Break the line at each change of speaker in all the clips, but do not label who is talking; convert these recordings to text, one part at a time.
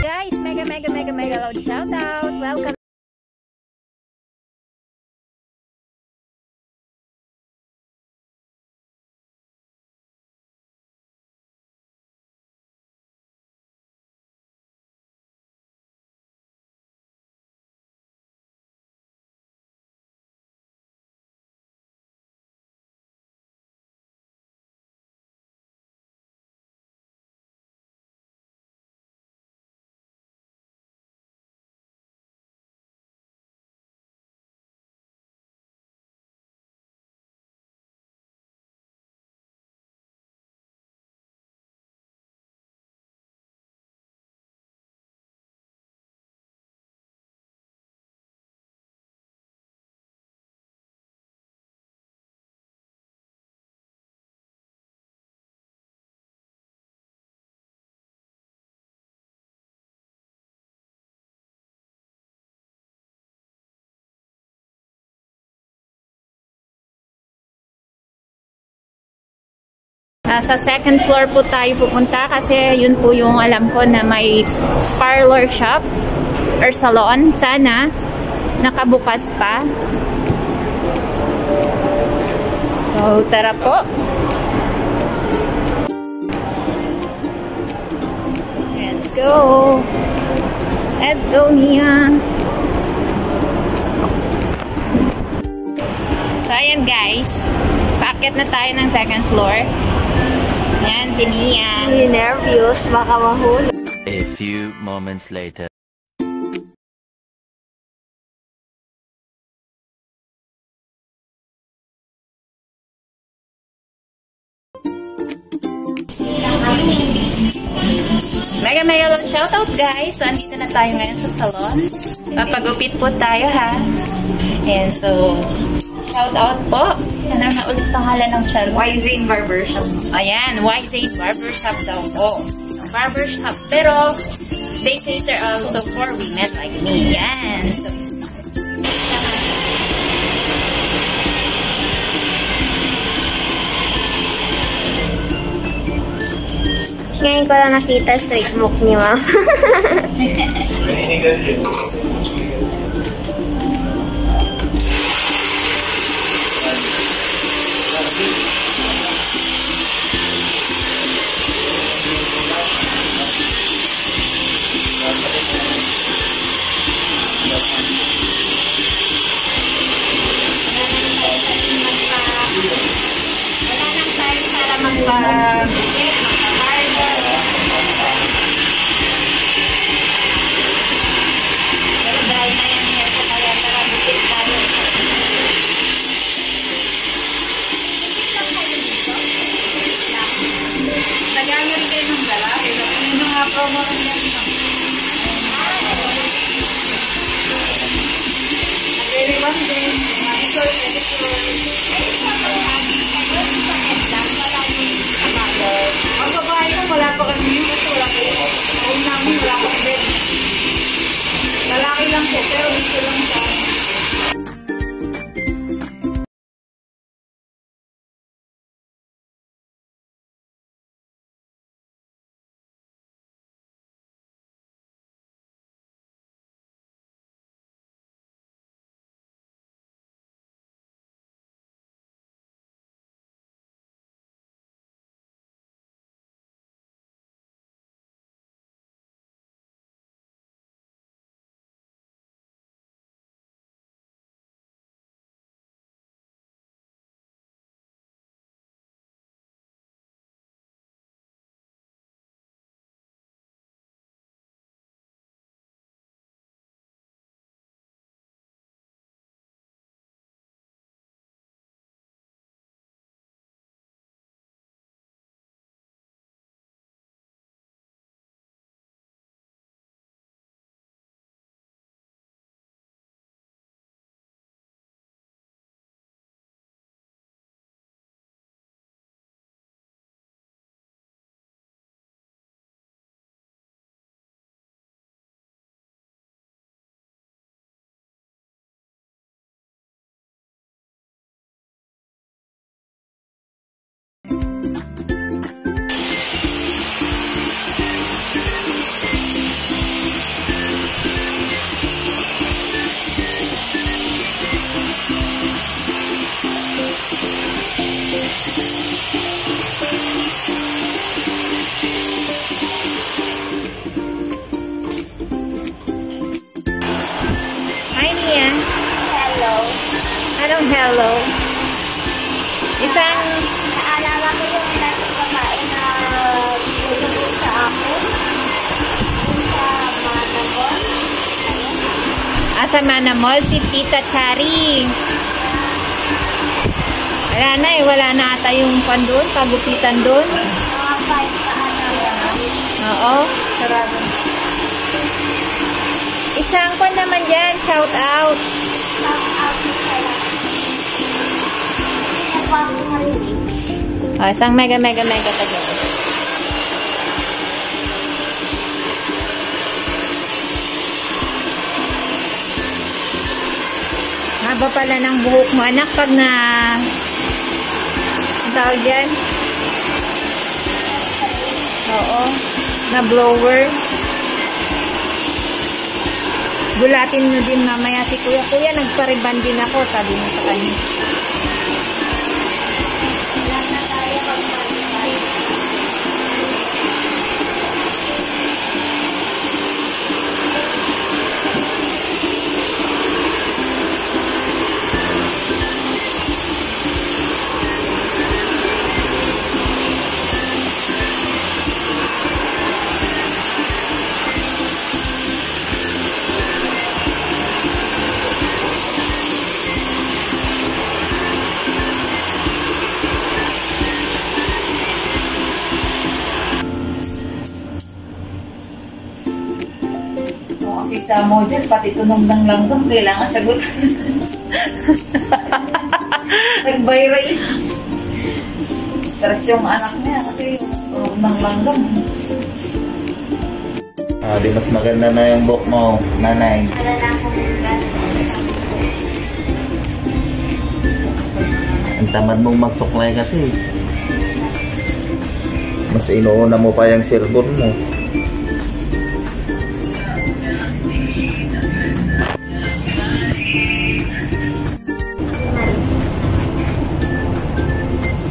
Guys, mega loud shout out. Welcome. Sa second floor po tayo pupunta kasi yun po yung alam ko na may parlor shop or salon. Sana nakabukas pa. So, tara po. Let's go. Let's go, Nia. So, ayan guys. Paakyat na tayo ng second floor. Yan, si Nia.
Nervous, baka mahulog.
A few moments later.
Mega long shoutout guys. So, andito na tayo ngayon sa salon. Papagupit po tayo ha. And so, shoutout po. Ano na ulit pangalan ng salon?
Zane Barbershop.
Ayan, Zane Barbershop daw po. Barbershop. Pero, they cater also for women like me. Yan. So,
Ngayon ko lang nakita straight smoke ni ma'am.
wala nang time para magpa-bukit, magpa-barber. Pero dry na yan hair ko kaya tara bukit tayo. Nagano rin kayo ng dala. Pero kung yung mga promo rin yan. Nag-rewas din. Manicure, pedicure. Ang babae ko, wala pa kami yun kasi wala pa yun. Home namin, wala pa kami. Lalaki lang po, pero dito lang sa Hi, Nia.
Hello.
Anong hello? Isang...
Naalala ko yung dati kakain na tulog sa akin. Sa Manabon.
Asa Manamol, si Tita Chari. Wala na eh, wala na ata yung pan doon, pagupitan doon.
Mga 5 pa ata.
Oo.
Sarado.
Isang pan naman dyan, shout out.
Shout out sa'yo. Hindi na ako marinig.
Oh, isang mega tayo. Haba pala ng buhok mo, anak, pag na... Ang tawag dyan? Oo. Na blower. Gulatin mo din mamaya si Kuya. Kuya, nagpariban din ako, sabi mo sa kanya.
Lang na tayo magpapalipay.
Kasi sa model, pati tunog ng langgam, kailangan sagutan. Nagbayra eh. Stress yung anak niya kasi yung tunog ng langgam.
Di mas maganda na yung buhok mo, nanay.
Wala na akong
Ang tamad mong magsuklay kasi. Mas inuuna mo pa yung cellphone mo.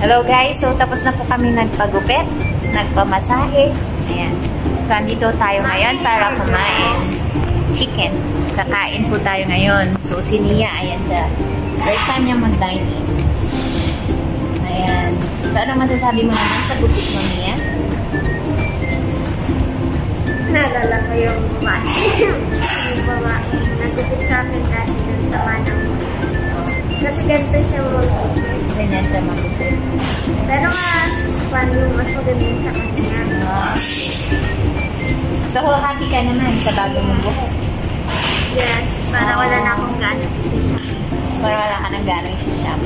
Hello guys, so tapos na po kami nagpagupit, nagpamasahe. Ayan. So andito tayo ngayon para kumain chicken. Kakain po tayo ngayon. So si Nia, ayan siya. First time niya mag-dine in. Ayan. So ano masasabi mo naman sa gupit mo, Nia?
naalala ko yung babae. Yung babae. Nagupit sa akin dati dun sa Manang. Kasi ganito siya mag-upit.
Ganyan siya magupit.
Pero paano mas maganda yun sa kanya.
So happy ka naman sa bago mong buhok.
Yes, para wala na akong gana.
Para wala ka ng garang shop.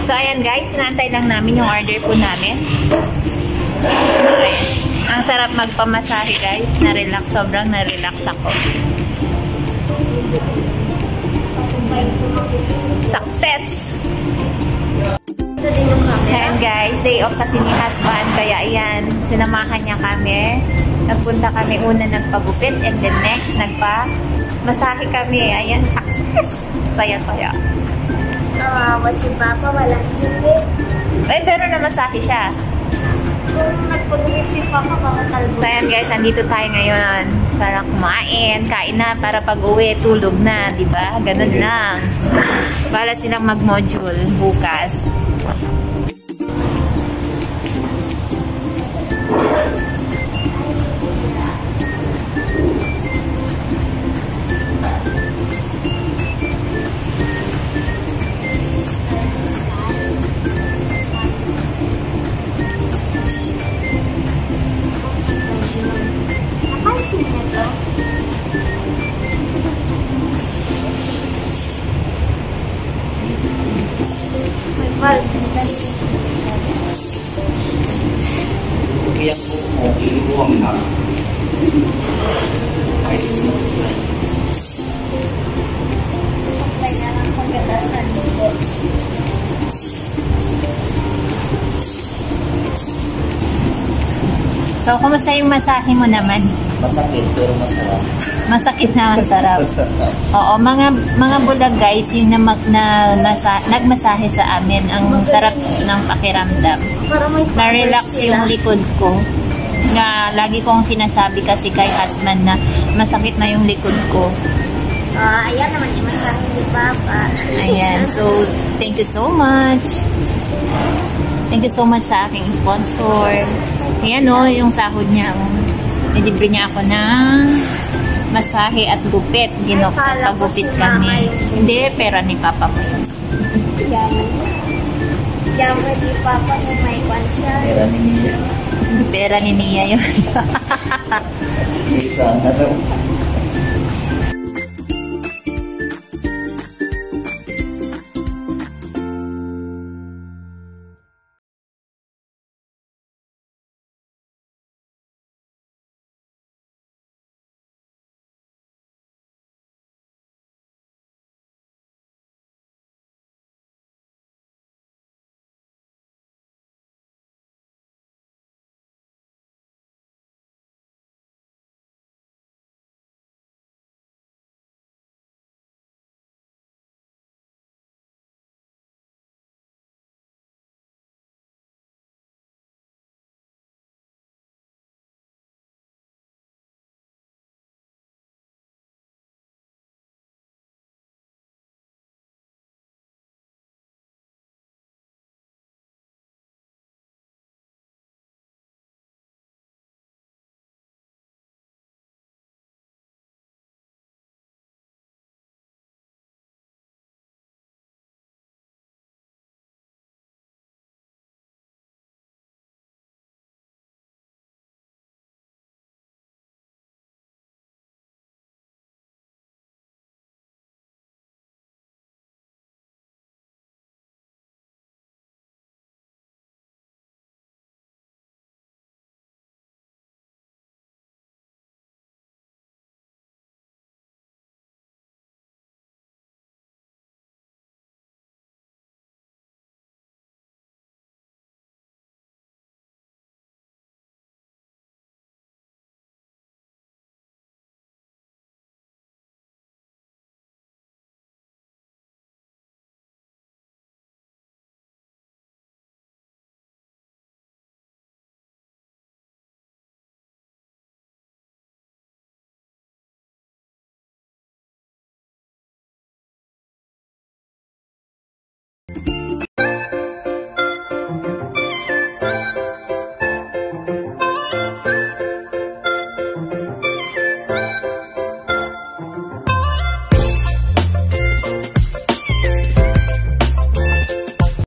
So ayan guys, sinantay lang namin yung order po namin. Ayan. Ang sarap magpamasahe guys. Na-relax, sobrang na-relax ako. Success!
Ito din yung camera.
Ayan guys, day off kasi ni husband. Kaya ayan, sinamahan niya kami. Nagpunta kami una nagpagupit and then next nagpa-masahe kami. Ayan, success! Saya-saya.
What's si Papa? Walang hindi.
Eh, pero namasahe siya.
Kung nagpagupit si Papa, makakalbo.
So ayan guys, andito tayo ngayon para kumain, kain na para pag-uwi, tulog na, di ba? Ganun lang. Bala silang mag-module bukas.
Napansin niya to? May bulb.
Kaya po mo iiwang na. Ay,
Supply na lang pagkatasan nito.
So, kumusta yung masahe mo naman?
Masakit pero masarap.
Masakit na ang sarap. Oo, mga bulag guys, yung nagmasahe sa amin, ang sarap ng pakiramdam.
Para may
Na-relax
powers
yung
sila.
likod ko. Na lagi kong sinasabi kasi kay husband na masakit na yung likod ko.
Ayan naman yung masahe ni Papa.
Ayan, so thank you so much. Thank you so much sa aking sponsor. Ayan o, yung sahod niya. Nilibre niya ako ng masahe at gupit. Ginopagupit kami. Hindi, pera ni Papa mo yun.
Yaman ni Papa kung may kwan siya.
Pera ni Mia.
Pera ni Nia yun.
Isa na daw.